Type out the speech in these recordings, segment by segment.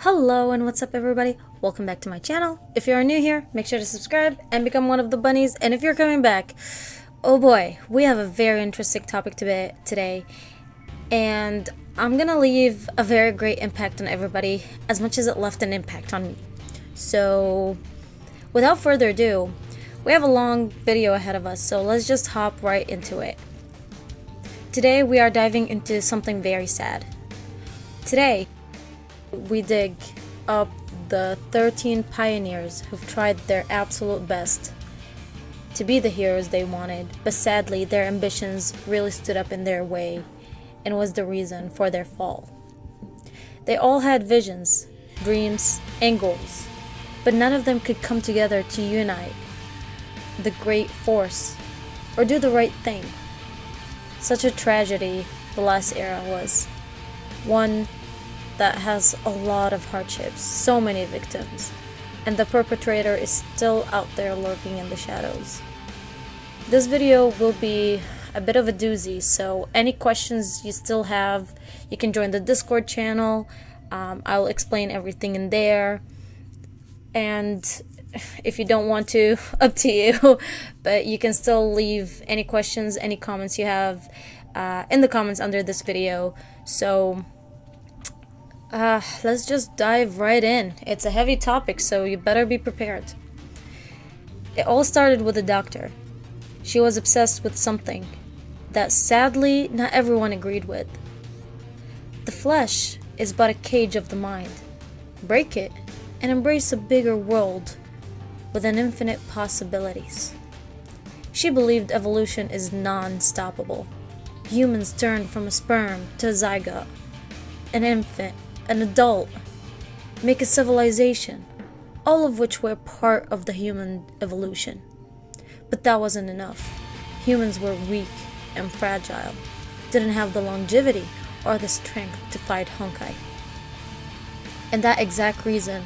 Hello and what's up everybody, welcome back to my channel. If you are new here, make sure to subscribe and become one of the bunnies, and if you're coming back, oh boy, we have a very interesting topic today, and I'm gonna leave a very great impact on everybody as much as it left an impact on me. So without further ado, we have a long video ahead of us, so let's just hop right into it. Today we are diving into something very sad. Today we dig up the 13 pioneers who've tried their absolute best to be the heroes they wanted, but sadly their ambitions really stood up in their way and was the reason for their fall. They all had visions, dreams, and goals, but none of them could come together to unite the great force or do the right thing. Such a tragedy the last era was. One that has a lot of hardships, so many victims, and the perpetrator is still out there lurking in the shadows. This video will be a bit of a doozy, so any questions you still have, you can join the Discord channel. I'll explain everything in there, and if you don't want to, up to you, but you can still leave any questions, any comments you have in the comments under this video. So let's just dive right in. It's a heavy topic, so you better be prepared. It all started with a doctor. She was obsessed with something that sadly not everyone agreed with. The flesh is but a cage of the mind. Break it and embrace a bigger world with an infinite possibilities. She believed evolution is non-stoppable. Humans turn from a sperm to a zygote, an infant, an adult, make a civilization, all of which were part of the human evolution. But that wasn't enough. Humans were weak and fragile, didn't have the longevity or the strength to fight honkai. And that exact reason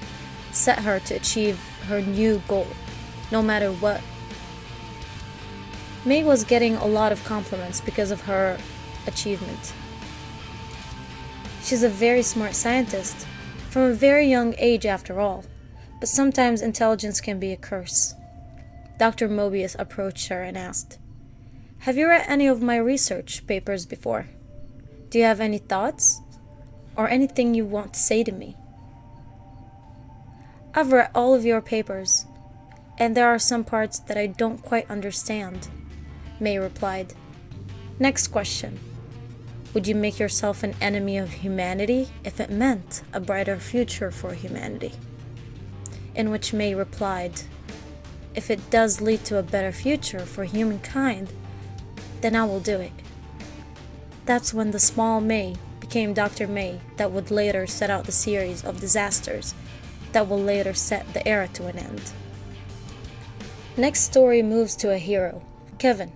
set her to achieve her new goal, no matter what. Mei was getting a lot of compliments because of her achievement. She's a very smart scientist, from a very young age after all, but sometimes intelligence can be a curse. Dr. Mobius approached her and asked, "Have you read any of my research papers before? Do you have any thoughts? Or anything you want to say to me?" "I've read all of your papers, and there are some parts that I don't quite understand," Mei replied. "Next question. Would you make yourself an enemy of humanity if it meant a brighter future for humanity?" In which Mei replied, "If it does lead to a better future for humankind, then I will do it." That's when the small Mei became Dr. Mei that would later set out the series of disasters that will later set the era to an end. Next story moves to a hero, Kevin.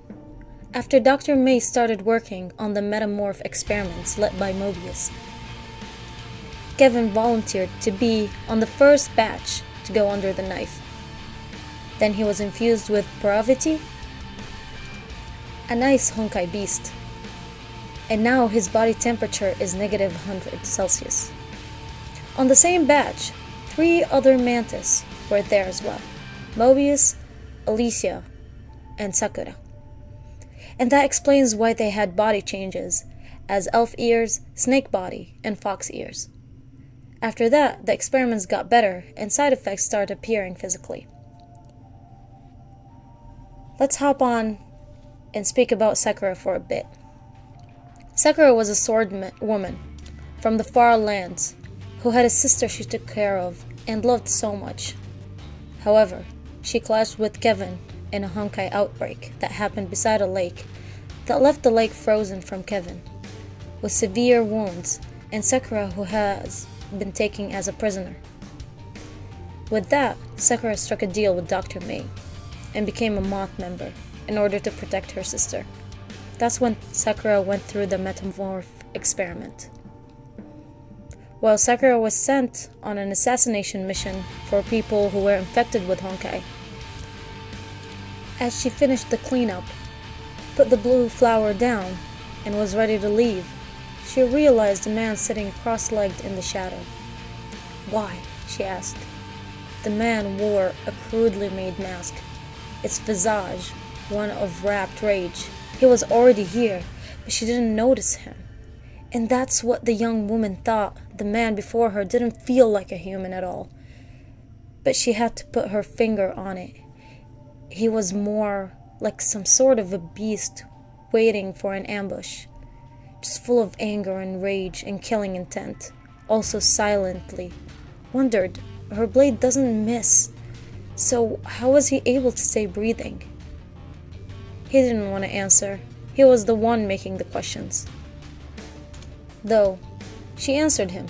After Dr. Mei started working on the metamorph experiments led by Mobius, Kevin volunteered to be on the first batch to go under the knife. Then he was infused with Praviti, a nice honkai beast, and now his body temperature is -100 Celsius. On the same batch, 3 other mantis were there as well: Mobius, Elysian, and Sakura. And that explains why they had body changes, as elf ears, snake body, and fox ears. After that, the experiments got better and side effects started appearing physically. Let's hop on and speak about Sakura for a bit. Sakura was a sword woman from the far lands who had a sister she took care of and loved so much. However, she clashed with Kevin in a honkai outbreak that happened beside a lake that left the lake frozen from Kevin with severe wounds, and Sakura, who has been taken as a prisoner. With that, Sakura struck a deal with Dr. Mei and became a MOTH member in order to protect her sister. That's when Sakura went through the metamorph experiment. While Sakura was sent on an assassination mission for people who were infected with honkai. As she finished the cleanup, put the blue flower down, and was ready to leave, she realized a man sitting cross-legged in the shadow. "Why?" she asked. The man wore a crudely made mask, its visage one of rapt rage. He was already here, but she didn't notice him. And that's what the young woman thought. The man before her didn't feel like a human at all. But she had to put her finger on it. He was more like some sort of a beast waiting for an ambush, just full of anger and rage and killing intent. Also silently wondered, her blade doesn't miss, so how was he able to stay breathing? He didn't want to answer. He was the one making the questions. Though, she answered him.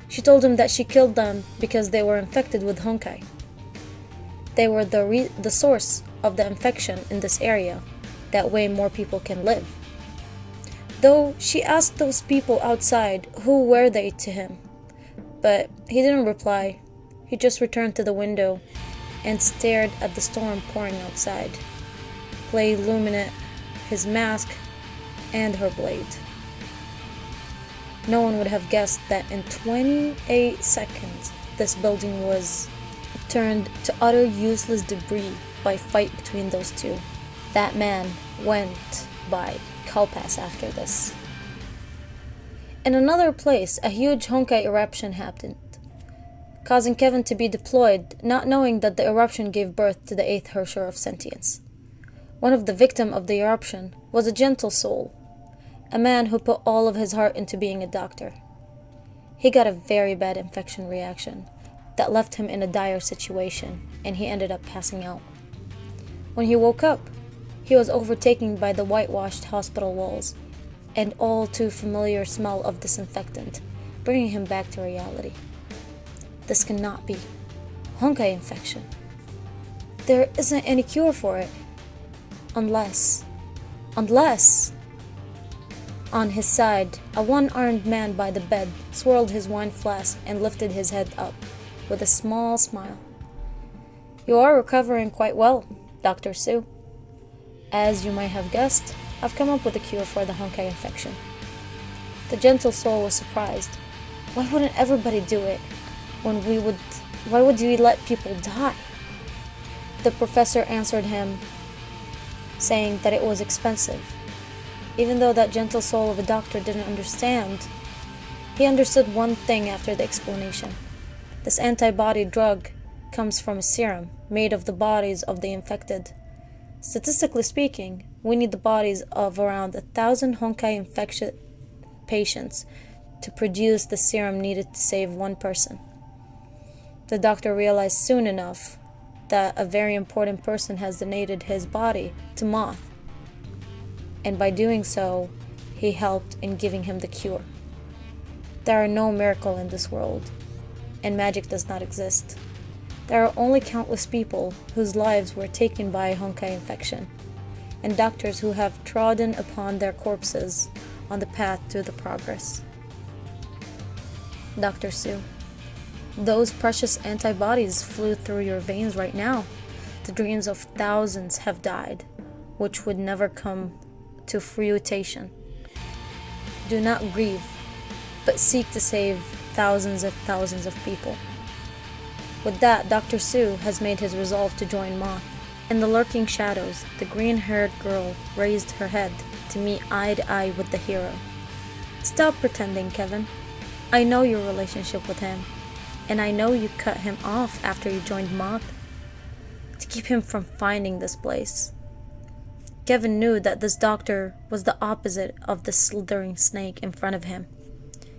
She told him that she killed them because they were infected with honkai. They were the source of the infection in this area. That way more people can live. Though she asked those people outside who were they to him, but he didn't reply. He just returned to the window and stared at the storm pouring outside, play illuminate his mask and her blade. No one would have guessed that in 28 seconds this building was turned to utter useless debris by fight between those two. That man went by Kalpas after this. In another place, a huge honkai eruption happened, causing Kevin to be deployed, not knowing that the eruption gave birth to the 8th Herrscher of Sentience. One of the victims of the eruption was a gentle soul, a man who put all of his heart into being a doctor. He got a very bad infection reaction that left him in a dire situation, and he ended up passing out. When he woke up, he was overtaken by the whitewashed hospital walls and all too familiar smell of disinfectant, bringing him back to reality. This cannot be honkai infection. There isn't any cure for it. Unless... On his side, a one-armed man by the bed swirled his wine flask and lifted his head up with a small smile. "You are recovering quite well, Dr. Sue. As you might have guessed, I've come up with a cure for the honkai infection." The gentle soul was surprised. Why wouldn't everybody do it? Why would we let people die? The professor answered him, saying that it was expensive. Even though that gentle soul of a doctor didn't understand, he understood one thing after the explanation. This antibody drug comes from a serum made of the bodies of the infected. Statistically speaking, we need the bodies of around 1,000 honkai infected patients to produce the serum needed to save one person. The doctor realized soon enough that a very important person has donated his body to MOTH, and by doing so, he helped in giving him the cure. There are no miracles in this world, and magic does not exist. There are only countless people whose lives were taken by a honkai infection, and doctors who have trodden upon their corpses on the path to the progress. Dr. Sue, those precious antibodies flew through your veins right now. The dreams of thousands have died, which would never come to fruition. Do not grieve, but seek to save thousands and thousands of people. With that, Dr. Sue has made his resolve to join MOTH. In the lurking shadows, the green-haired girl raised her head to meet eye to eye with the hero. "Stop pretending, Kevin. I know your relationship with him, and I know you cut him off after you joined MOTH to keep him from finding this place." Kevin knew that this doctor was the opposite of the slithering snake in front of him.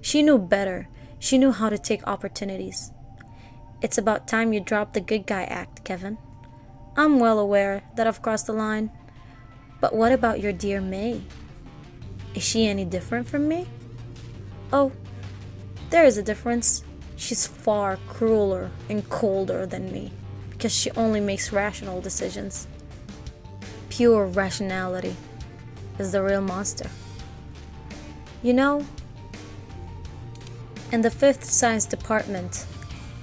She knew better. She knew how to take opportunities. "It's about time you dropped the good guy act, Kevin. I'm well aware that I've crossed the line. But what about your dear May? Is she any different from me?" "Oh, there is a difference. She's far crueler and colder than me, because she only makes rational decisions. Pure rationality is the real monster. You know, in the 5th Science Department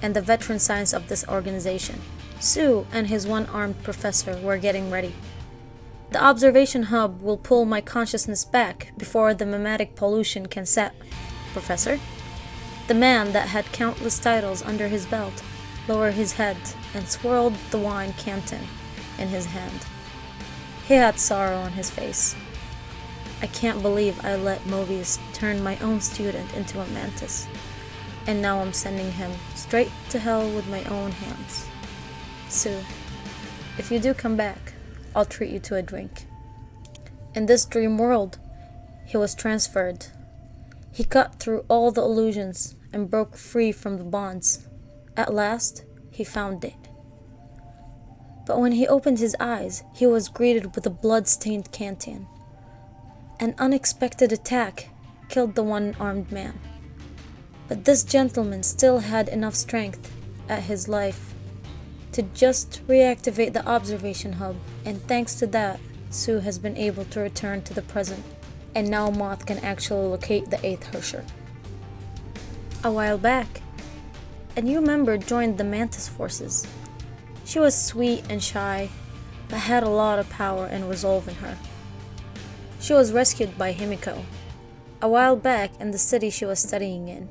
and the veteran science of this organization, Sue and his one-armed professor were getting ready. The observation hub will pull my consciousness back before the mimetic pollution can set, Professor. The man that had countless titles under his belt lowered his head and swirled the wine canton in his hand. He had sorrow on his face. I can't believe I let Mobius turn my own student into a mantis, and now I'm sending him straight to hell with my own hands. Sue, if you do come back, I'll treat you to a drink. In this dream world, he was transferred. He cut through all the illusions and broke free from the bonds. At last, he found it. But when he opened his eyes, he was greeted with a blood-stained canteen. An unexpected attack killed the one-armed man. But this gentleman still had enough strength at his life to just reactivate the observation hub, and thanks to that, Sue has been able to return to the present, and now Moth can actually locate the 8th Hersher. A while back, a new member joined the Mantis forces. She was sweet and shy, but had a lot of power and resolve in her. She was rescued by Himiko a while back in the city she was studying in,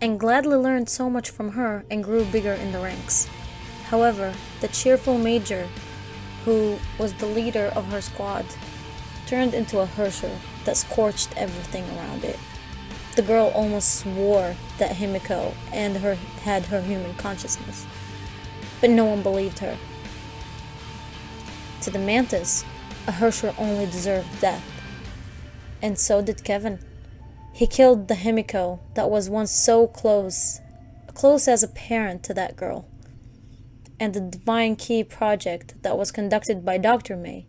and gladly learned so much from her and grew bigger in the ranks. However, the cheerful major, who was the leader of her squad, turned into a Hersher that scorched everything around it. The girl almost swore that Himiko and her had her human consciousness, but no one believed her. To the Mantis, a Hersher only deserved death, and so did Kevin. He killed the Himiko that was once so close as a parent to that girl. And the Divine Key project that was conducted by Dr. May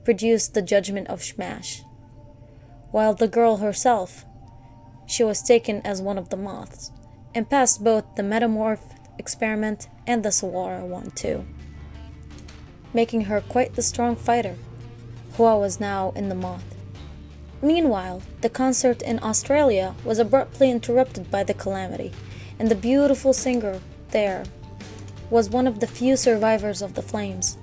produced the Judgment of Smash. While the girl herself, she was taken as one of the moths, and passed both the Metamorph experiment and the Sawara one too, making her quite the strong fighter. Hua was now in the moth. Meanwhile, the concert in Australia was abruptly interrupted by the calamity, and the beautiful singer there was one of the few survivors of the flames.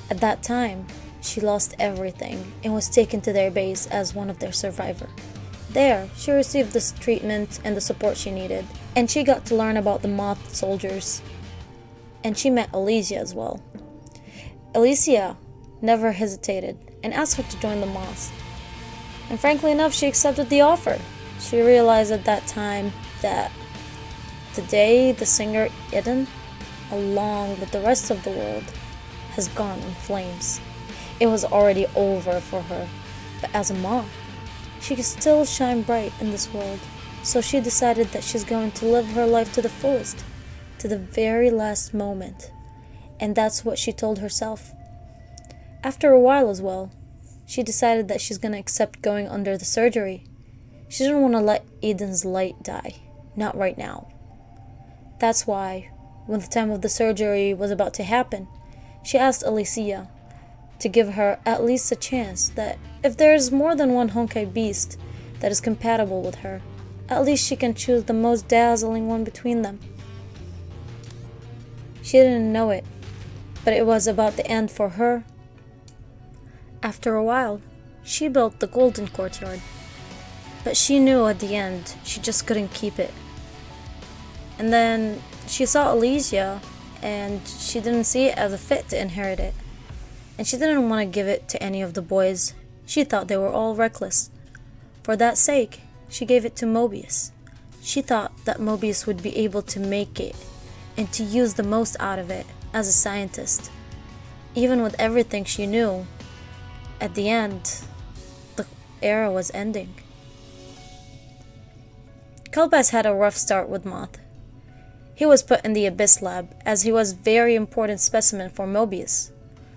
At that time, she lost everything and was taken to their base as one of their survivors. There, she received the treatment and the support she needed, and she got to learn about the moth soldiers. And she met Elysia as well. Elysia never hesitated and asked her to join the moths. And frankly enough, she accepted the offer. She realized at that time that the day the singer Eden, along with the rest of the world, has gone in flames, it was already over for her. But as a moth, she could still shine bright in this world, so she decided that she's going to live her life to the fullest, to the very last moment. And that's what she told herself. After a while as well, she decided that she's going to accept going under the surgery. She didn't want to let Eden's light die, not right now. That's why, when the time of the surgery was about to happen, she asked Elysia to give her at least a chance that if there's more than one Honkai beast that is compatible with her, at least she can choose the most dazzling one between them. She didn't know it, but it was about the end for her. After a while, she built the Golden Courtyard, but she knew at the end she just couldn't keep it. And then she saw Elysia, and she didn't see it as a fit to inherit it. And she didn't want to give it to any of the boys. She thought they were all reckless. For that sake, she gave it to Mobius. She thought that Mobius would be able to make it and to use the most out of it as a scientist. Even with everything she knew, at the end, the era was ending. Kalpas had a rough start with Moth. He was put in the Abyss lab as he was a very important specimen for Mobius.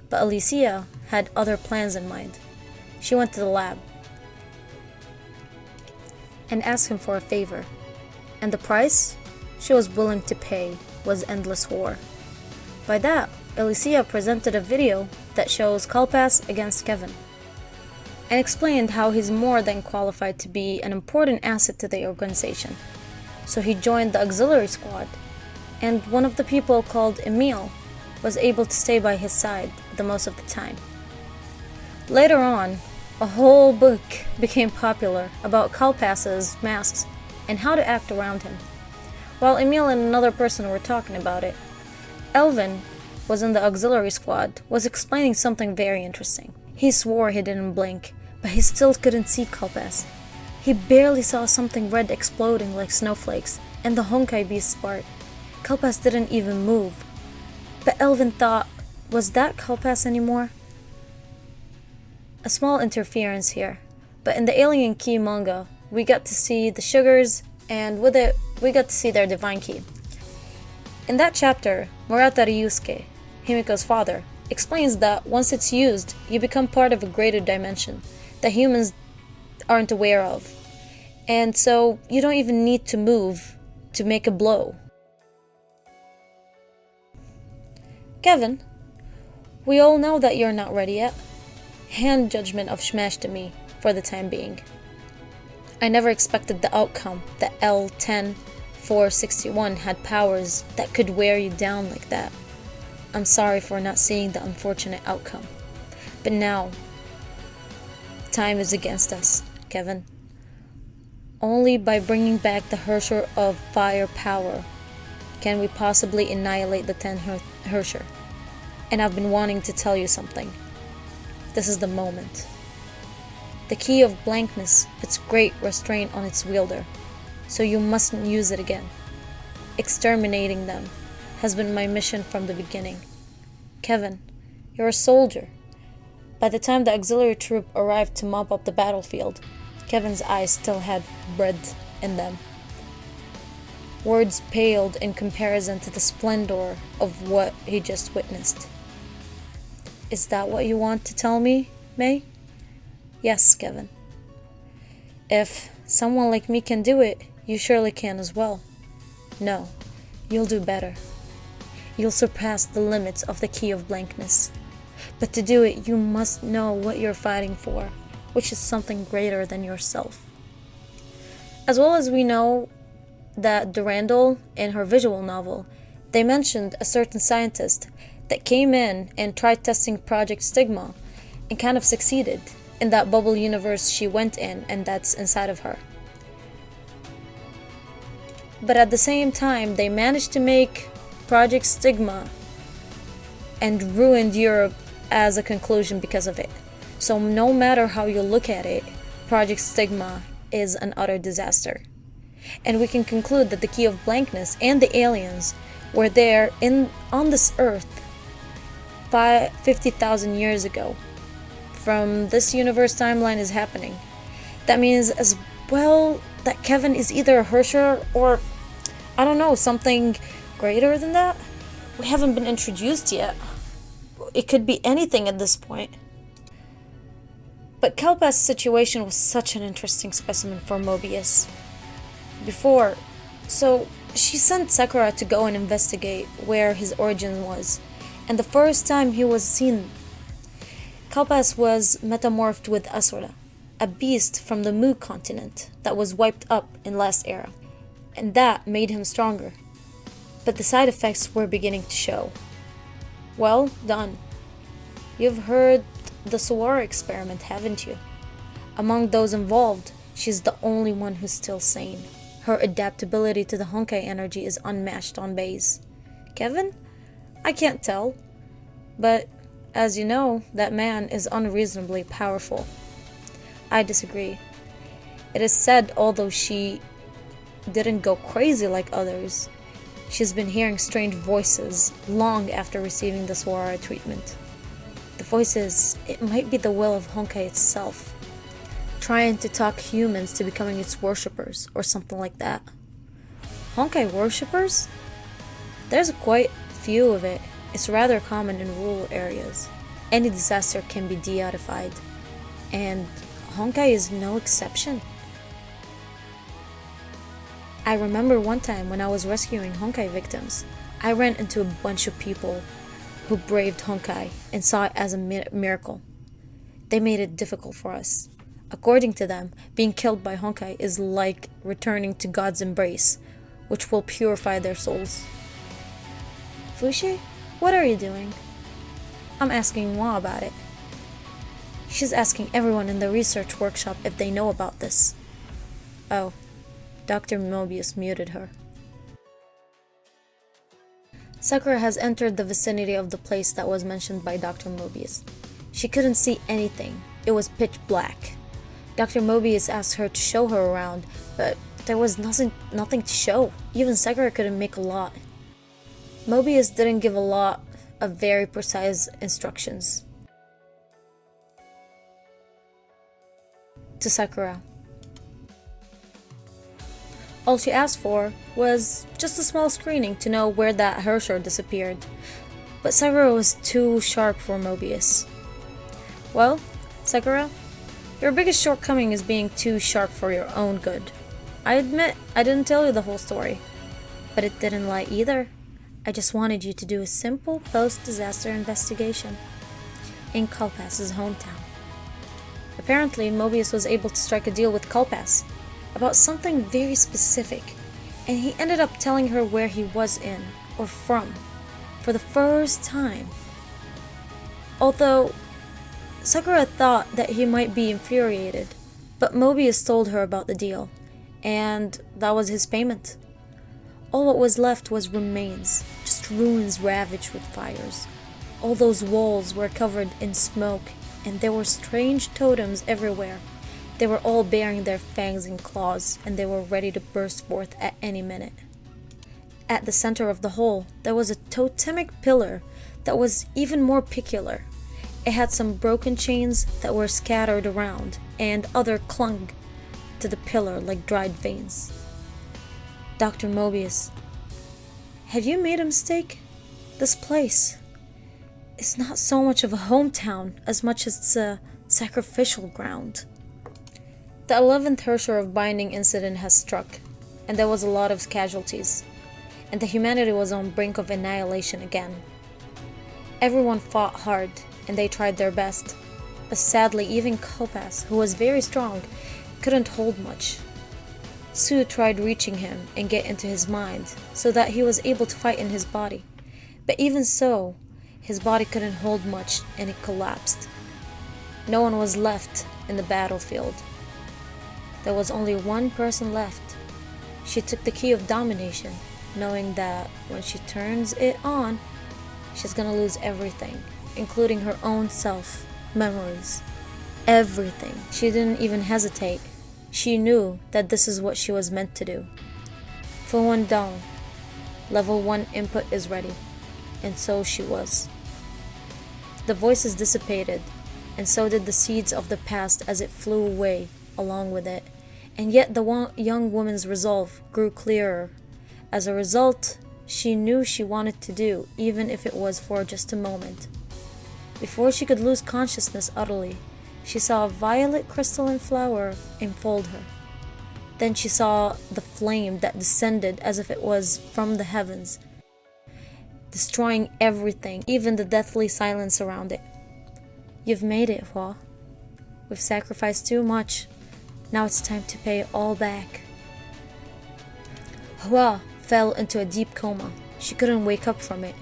But Elysia had other plans in mind. She went to the lab and asked him for a favor. And the price she was willing to pay was endless war. By that, Elysia presented a video that shows Kalpas against Kevin, and explained how he's more than qualified to be an important asset to the organization. So he joined the auxiliary squad, and one of the people called Emil was able to stay by his side the most of the time. Later on, a whole book became popular about Kalpas's masks and how to act around him. While Emil and another person were talking about it, Elvin was in the auxiliary squad, was explaining something very interesting. He swore he didn't blink, but he still couldn't see Kalpas. He barely saw something red exploding like snowflakes, and the Honkai beast's part. Kalpas didn't even move. But Elvin thought, was that Kalpas anymore? A small interference here, but in the Alien Key manga, we got to see the sugars, and with it, we got to see their divine key. In that chapter, Murata Ryusuke, Himiko's father, explains that once it's used, you become part of a greater dimension that humans aren't aware of. And so, you don't even need to move to make a blow. Kevin, we all know that you're not ready yet. Hand judgment of Smash to me, for the time being. I never expected the outcome that L10461 had powers that could wear you down like that. I'm sorry for not seeing the unfortunate outcome. But now, time is against us, Kevin. Only by bringing back the Hersher of fire power can we possibly annihilate the 10 Hersher. And I've been wanting to tell you something. This is the moment. The key of blankness puts great restraint on its wielder, so you mustn't use it again. Exterminating them has been my mission from the beginning. Kevin, you're a soldier. By the time the auxiliary troop arrived to mop up the battlefield, Kevin's eyes still had bread in them. Words paled in comparison to the splendor of what he just witnessed. Is that what you want to tell me, May? Yes, Kevin. If someone like me can do it, you surely can as well. No, you'll do better. You'll surpass the limits of the key of blankness. But to do it, you must know what you're fighting for, which is something greater than yourself. As well as we know that Durandal, in her visual novel, they mentioned a certain scientist that came in and tried testing Project Stigma and kind of succeeded in that bubble universe she went in, and that's inside of her. But at the same time, they managed to make Project Stigma and ruined Europe as a conclusion because of it. So no matter how you look at it, Project Stigma is an utter disaster. And we can conclude that the key of blankness and the aliens were there on this earth 50,000 years ago. From this universe timeline is happening. That means as well that Kevin is either a Hersher or, I don't know, something greater than that? We haven't been introduced yet. It could be anything at this point. But Kalpas' situation was such an interesting specimen for Mobius. So she sent Sakura to go and investigate where his origin was. And the first time he was seen, Kalpas was metamorphed with Asura, a beast from the Mu continent that was wiped up in last era. And that made him stronger. But the side effects were beginning to show. Well done. You've heard the Sawara experiment, haven't you? Among those involved, she's the only one who's still sane. Her adaptability to the Honkai energy is unmatched on base. Kevin? I can't tell. But, as you know, that man is unreasonably powerful. I disagree. It is said, although she didn't go crazy like others, she's been hearing strange voices long after receiving the Sawara treatment. The voices, it might be the will of Honkai itself, trying to talk humans to becoming its worshippers, or something like that. Honkai worshippers? There's quite few of it. It's rather common in rural areas. Any disaster can be deodified, and Honkai is no exception. I remember one time when I was rescuing Honkai victims, I ran into a bunch of people who braved Honkai and saw it as a miracle. They made it difficult for us. According to them, being killed by Honkai is like returning to God's embrace, which will purify their souls. Fushi, what are you doing? I'm asking Moi about it. She's asking everyone in the research workshop if they know about this. Oh, Dr. Mobius muted her. Sakura has entered the vicinity of the place that was mentioned by Dr. Mobius. She couldn't see anything. It was pitch black. Dr. Mobius asked her to show her around, but there was nothing to show. Even Sakura couldn't make a lot. Mobius didn't give a lot of very precise instructions to Sakura. All she asked for was just a small screening to know where that Herrscher disappeared. But Sakura was too sharp for Mobius. Well, Sakura, your biggest shortcoming is being too sharp for your own good. I admit I didn't tell you the whole story, but it didn't lie either. I just wanted you to do a simple post-disaster investigation in Kalpas' hometown. Apparently, Mobius was able to strike a deal with Kalpas about something very specific, and he ended up telling her where he was in, or from, for the first time. Although, Sakura thought that he might be infuriated, but Mobius told her about the deal, and that was his payment. All what was left was remains, just ruins ravaged with fires. All those walls were covered in smoke, and there were strange totems everywhere. They were all bearing their fangs and claws, and they were ready to burst forth at any minute. At the center of the whole, there was a totemic pillar that was even more peculiar. It had some broken chains that were scattered around, and other clung to the pillar like dried veins. Dr. Mobius, have you made a mistake? This place is not so much of a hometown as much as it's a sacrificial ground. The 11th Herrscher of Binding incident has struck, and there was a lot of casualties, and the humanity was on brink of annihilation again. Everyone fought hard, and they tried their best, but sadly even Kalpas, who was very strong, couldn't hold much. Su tried reaching him and get into his mind, so that he was able to fight in his body, but even so, his body couldn't hold much and it collapsed. No one was left in the battlefield. There was only one person left. She took the key of domination, knowing that when she turns it on, she's gonna lose everything, including her own self, memories, everything. She didn't even hesitate. She knew that this is what she was meant to do. Fuwon Dong, level 1 input is ready, and so she was. The voices dissipated, and so did the seeds of the past as it flew away along with it. And yet the young woman's resolve grew clearer. As a result, she knew she wanted to do, even if it was for just a moment. Before she could lose consciousness utterly, she saw a violet crystalline flower enfold her. Then she saw the flame that descended as if it was from the heavens, destroying everything, even the deathly silence around it. You've made it, Hua. We've sacrificed too much. Now it's time to pay it all back. Hua fell into a deep coma. She couldn't wake up from it.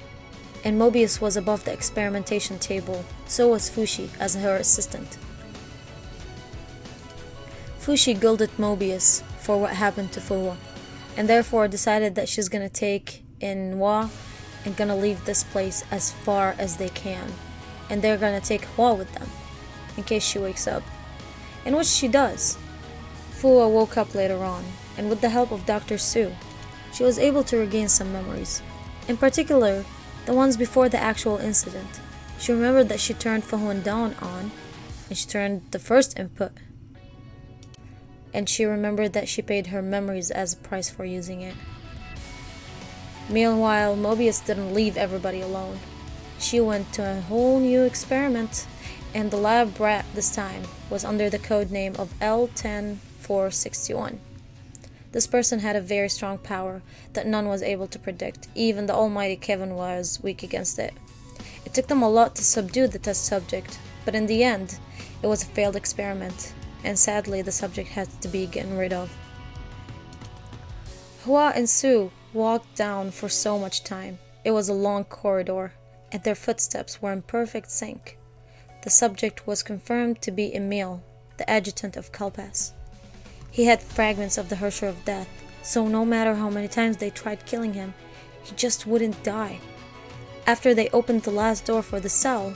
And Mobius was above the experimentation table. So was Fushi as her assistant. Fushi guilted Mobius for what happened to Fuwa, and therefore decided that she's gonna take in Hua and gonna leave this place as far as they can. And they're gonna take Hua with them, in case she wakes up. And which she does. Fuwa woke up later on, and with the help of Dr. Su, she was able to regain some memories. In particular, the ones before the actual incident. She remembered that she turned Fuhuan Dawn on, and she turned the first input. And she remembered that she paid her memories as a price for using it. Meanwhile, Mobius didn't leave everybody alone. She went to a whole new experiment, and the lab rat this time was under the code name of L10461. This person had a very strong power that none was able to predict. Even the almighty Kevin was weak against it. It took them a lot to subdue the test subject, but in the end, it was a failed experiment, and sadly the subject had to be gotten rid of. Hua and Su walked down for so much time. It was a long corridor, and their footsteps were in perfect sync. The subject was confirmed to be Emil, the adjutant of Kalpas. He had fragments of the Hersher of Death, so no matter how many times they tried killing him, he just wouldn't die. After they opened the last door for the cell,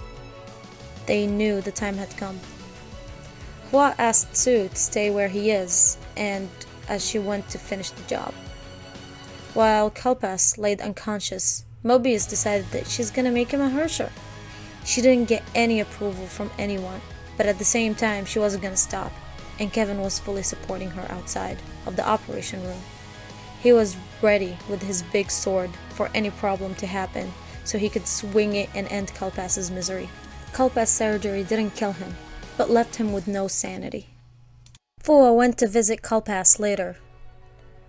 they knew the time had come. Hua asked Sue to stay where he is, and as she went to finish the job. While Kalpas laid unconscious, Mobius decided that she's gonna make him a Hersher. She didn't get any approval from anyone, but at the same time she wasn't gonna stop, and Kevin was fully supporting her outside of the operation room. He was ready with his big sword for any problem to happen, so he could swing it and end Kalpas's misery. Kalpas' surgery didn't kill him, but left him with no sanity. Fua went to visit Kalpas later,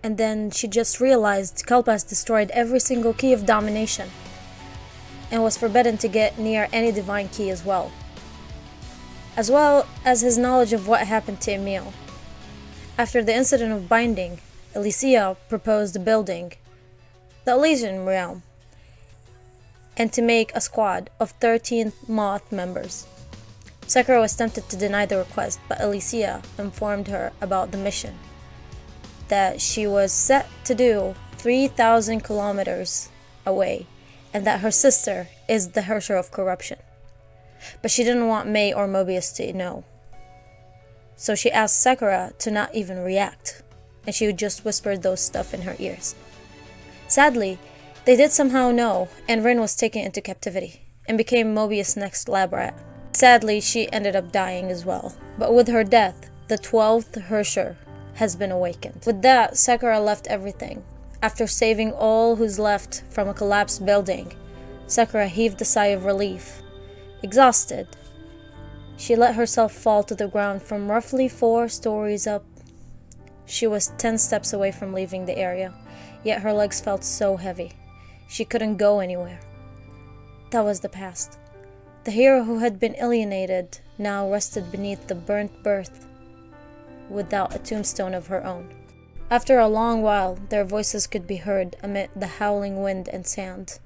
and then she just realized Kalpas destroyed every single key of domination, and was forbidden to get near any divine key as well as his knowledge of what happened to Emil. After the incident of binding, Elysian proposed building the Elysian realm, and to make a squad of 13 MOTH members. Sakura was tempted to deny the request, but Elysian informed her about the mission that she was set to do 3,000 kilometers away, and that her sister is the Hersher of corruption. But she didn't want May or Mobius to know. So she asked Sakura to not even react, and she just whispered those stuff in her ears. Sadly, they did somehow know, and Rin was taken into captivity, and became Mobius' next lab rat. Sadly, she ended up dying as well, but with her death, the 12th Hersher has been awakened. With that, Sakura left everything. After saving all who's left from a collapsed building, Sakura heaved a sigh of relief. Exhausted, she let herself fall to the ground from roughly 4 stories up. She was 10 steps away from leaving the area, yet her legs felt so heavy. She couldn't go anywhere. That was the past. The hero who had been alienated now rested beneath the burnt berth without a tombstone of her own. After a long while, their voices could be heard amid the howling wind and sand.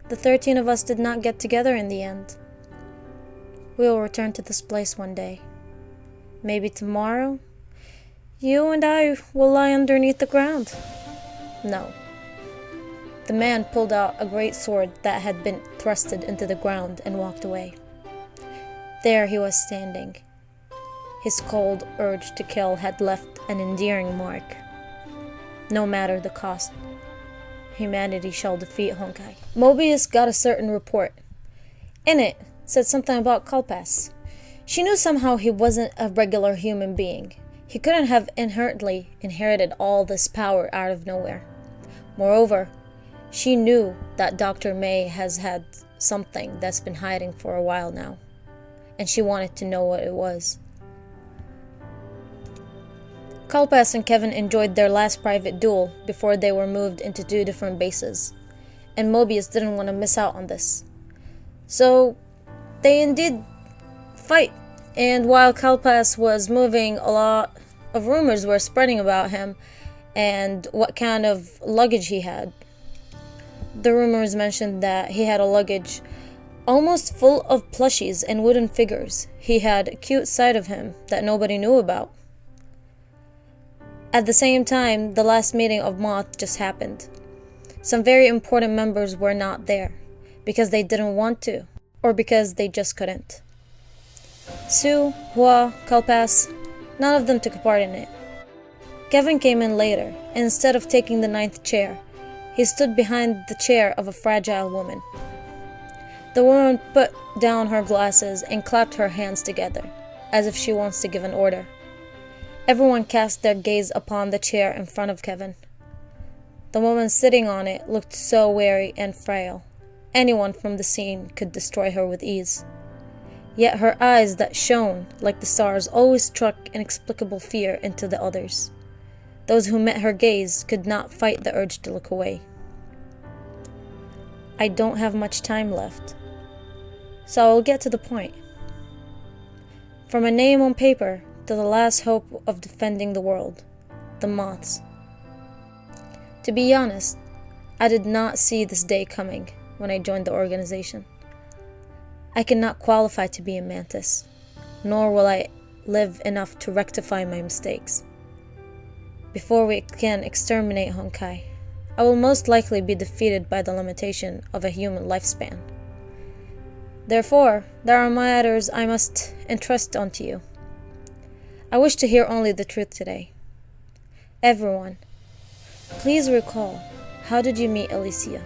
The 13 of us did not get together in the end. We will return to this place one day. Maybe tomorrow, you and I will lie underneath the ground. No. The man pulled out a great sword that had been thrusted into the ground and walked away. There he was standing. His cold urge to kill had left an endearing mark. No matter the cost, humanity shall defeat Honkai. Mobius got a certain report. In it, said something about Kalpas. She knew somehow he wasn't a regular human being. He couldn't have inherently inherited all this power out of nowhere. Moreover, she knew that Dr. May has had something that's been hiding for a while now, and she wanted to know what it was. Kalpas and Kevin enjoyed their last private duel before they were moved into 2 different bases, and Mobius didn't want to miss out on this. So they indeed fight, and while Kalpas was moving, a lot of rumors were spreading about him and what kind of luggage he had. The rumors mentioned that he had a luggage almost full of plushies and wooden figures. He had a cute side of him that nobody knew about. At the same time, the last meeting of MOTH just happened. Some very important members were not there, because they didn't want to, or because they just couldn't. Sue, Hua, Kalpas, none of them took part in it. Kevin came in later, and instead of taking the 9th chair, he stood behind the chair of a fragile woman. The woman put down her glasses and clapped her hands together, as if she wants to give an order. Everyone cast their gaze upon the chair in front of Kevin. The woman sitting on it looked so weary and frail. Anyone from the scene could destroy her with ease. Yet her eyes that shone like the stars always struck inexplicable fear into the others. Those who met her gaze could not fight the urge to look away. I don't have much time left, so I will get to the point. From a name on paper to the last hope of defending the world, the Moths. To be honest, I did not see this day coming when I joined the organization. I cannot qualify to be a mantis, nor will I live enough to rectify my mistakes. Before we can exterminate Honkai, I will most likely be defeated by the limitation of a human lifespan. Therefore, there are matters I must entrust onto you. I wish to hear only the truth today. Everyone, please recall, how did you meet Elysian?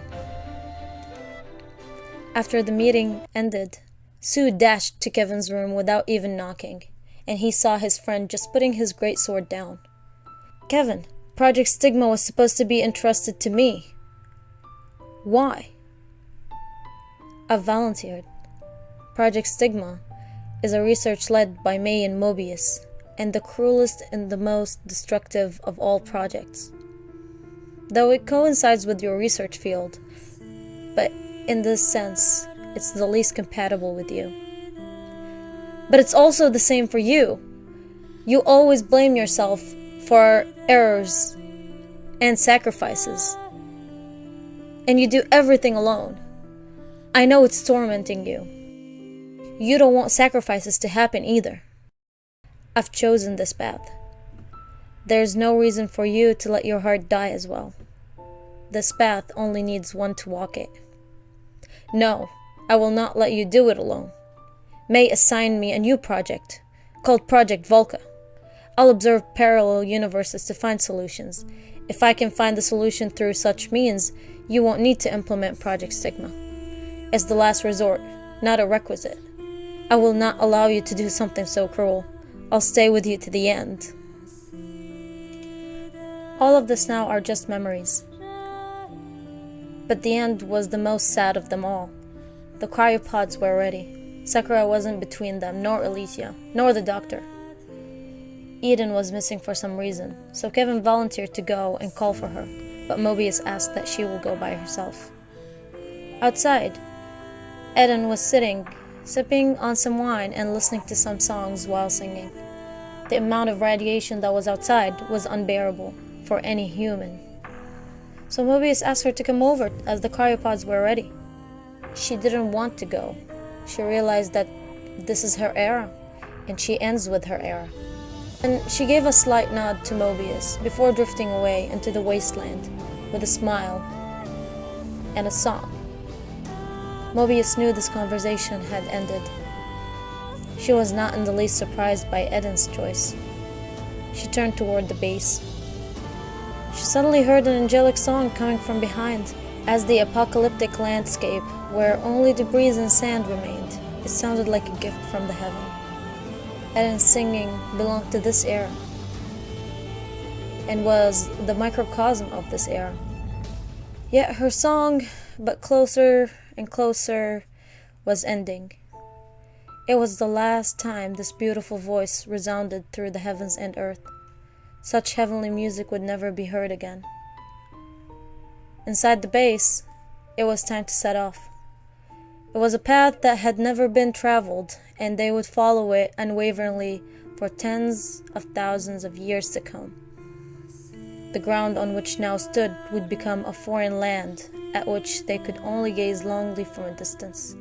After the meeting ended, Sue dashed to Kevin's room without even knocking, and he saw his friend just putting his greatsword down. Kevin, Project Stigma was supposed to be entrusted to me. Why? I volunteered. Project Stigma is a research led by May and Mobius, and the cruelest and the most destructive of all projects. Though it coincides with your research field, but in this sense, it's the least compatible with you. But it's also the same for you. You always blame yourself for errors and sacrifices. And you do everything alone. I know it's tormenting you. You don't want sacrifices to happen either. I've chosen this path. There's no reason for you to let your heart die as well. This path only needs one to walk it. No, I will not let you do it alone. May assigned me a new project, called Project Volca. I'll observe parallel universes to find solutions. If I can find the solution through such means, you won't need to implement Project Stigma. It's the last resort, not a requisite. I will not allow you to do something so cruel. I'll stay with you to the end. All of this now are just memories. But the end was the most sad of them all. The cryopods were ready. Sakura wasn't between them, nor Elysia, nor the doctor. Eden was missing for some reason, so Kevin volunteered to go and call for her, but Mobius asked that she will go by herself. Outside, Eden was sitting, sipping on some wine and listening to some songs while singing. The amount of radiation that was outside was unbearable for any human. So Mobius asked her to come over as the cryopods were ready. She didn't want to go. She realized that this is her era, and she ends with her era. And she gave a slight nod to Mobius before drifting away into the wasteland with a smile and a song. Mobius knew this conversation had ended. She was not in the least surprised by Eden's choice. She turned toward the base. She suddenly heard an angelic song coming from behind. As the apocalyptic landscape, where only debris and sand remained, it sounded like a gift from the heaven. Eden's singing belonged to this era, and was the microcosm of this era. Yet her song, but closer and closer, was ending. It was the last time this beautiful voice resounded through the heavens and earth. Such heavenly music would never be heard again. Inside the base, it was time to set off. It was a path that had never been traveled, and they would follow it unwaveringly for tens of thousands of years to come. The ground on which now stood would become a foreign land, at which they could only gaze longingly from a distance.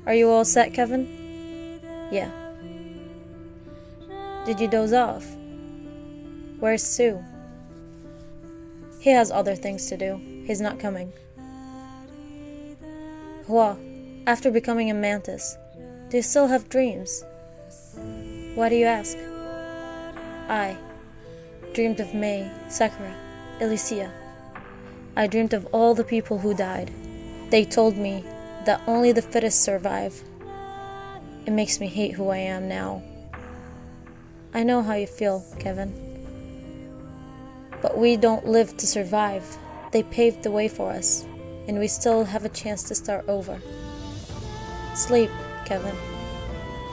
Are you all set, Kevin? Yeah. Did you doze off? Where's Sue? He has other things to do. He's not coming. Hua, after becoming a mantis, do you still have dreams? Why do you ask? I dreamed of May, Sakura, Elysia. I dreamed of all the people who died. They told me that only the fittest survive. It makes me hate who I am now. I know how you feel, Kevin. But we don't live to survive. They paved the way for us, and we still have a chance to start over. Sleep, Kevin.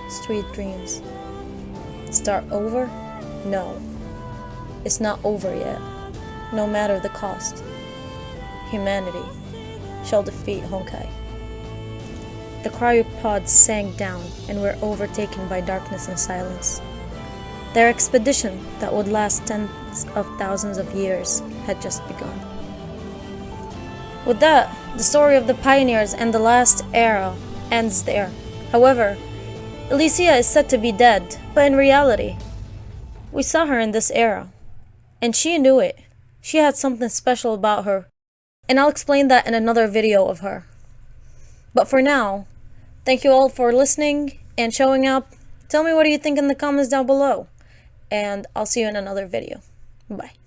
Sweet dreams. Start over? No. It's not over yet, no matter the cost. Humanity shall defeat Honkai. The cryopods sank down and were overtaken by darkness and silence. Their expedition, that would last tens of thousands of years, had just begun. With that, the story of the pioneers and the last era ends there. However, Elysia is said to be dead, but in reality, we saw her in this era. And she knew it. She had something special about her. And I'll explain that in another video of her. But for now, thank you all for listening and showing up. Tell me what do you think in the comments down below. And I'll see you in another video. Bye.